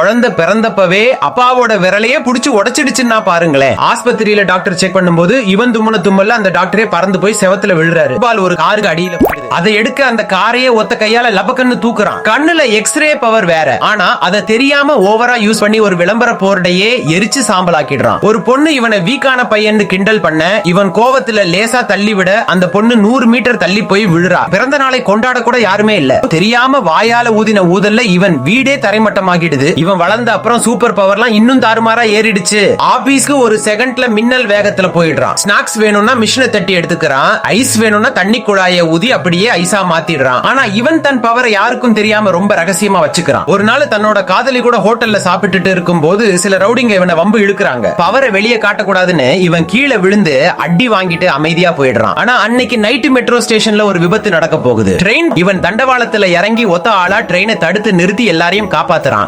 குழந்தை பிறந்தப்பவே அப்பாவோட விரலையே புடிச்சு உடைச்சிடுச்சுன்னா பாருங்களேன். ஆஸ்பத்திரியில டாக்டர் செக் பண்ணும்போது இவன் தும்முன தும்மல்ல அந்த டாக்டரே பறந்து போய் செவத்துல விழுறாரு. ஒரு காருக்கு அடியில அதை எடுக்க அந்த காரையே ஒத்த கையால லபக்கன்னு தூக்குறான். கண்ணுல எக்ஸ்ரே பவர் வேற, ஆனா அதை தெரியாம ஓவரா யூஸ் பண்ணி ஒரு விளம்பர போர்டையே எரிச்சு சாம்பலாக்கிடுறான். ஒரு பொண்ணு இவனை வீக்கான பையன் கிண்டல் பண்ண இவன் கோவத்துல லேசா தள்ளி விட அந்த பொண்ணு 100 மீட்டர் தள்ளி போய் விழுறா. பிறந்த நாளை கொண்டாட கூட யாருமே இல்ல. தெரியாம வாயால ஊதின ஊதல்ல இவன் வீடே தரைமட்டமாகிடுது. இவன் வளர்ந்த அப்புறம் சூப்பர் பவர்லாம் இன்னும் தாறுமாறா ஏறிடுச்சு. ஆபீஸ்க்கு ஒரு செகண்ட்ல மின்னல் வேகத்துல போயிடுறான். ஸ்நாக்ஸ் வேணும்னா மிஷினை தட்டி எடுத்துக்கிறான். ஐஸ் வேணும்னா தண்ணி குழாயை ஊதி அப்படியே ஐஸா மாத்திடுறான். ஆனா இவன் தன் பவரை யாருக்கும் தெரியாம ரொம்ப ரகசியமா வச்சுக்கிறான். ஒரு நாள் தன்னோட காதலி கூட ஹோட்டல்ல சாப்பிட்டுட்டு இருக்கும் போது சில ரவுடிங்க இவனை வம்பு இழுக்கிறாங்க. பவரை வெளியே காட்டக்கூடாதுன்னு இவன் கீழே விழுந்து அடி வாங்கிட்டு அமைதியா போயிடுறான். ஆனா அன்னைக்கு நைட் மெட்ரோ ஸ்டேஷன்ல ஒரு விபத்து நடக்க போகுது. ட்ரெயின் இவன் தண்டவாளத்துல இறங்கி ஒத்த ஆளா ட்ரெயினை தடுத்து நிறுத்தி எல்லாரையும் காப்பாத்துறான்.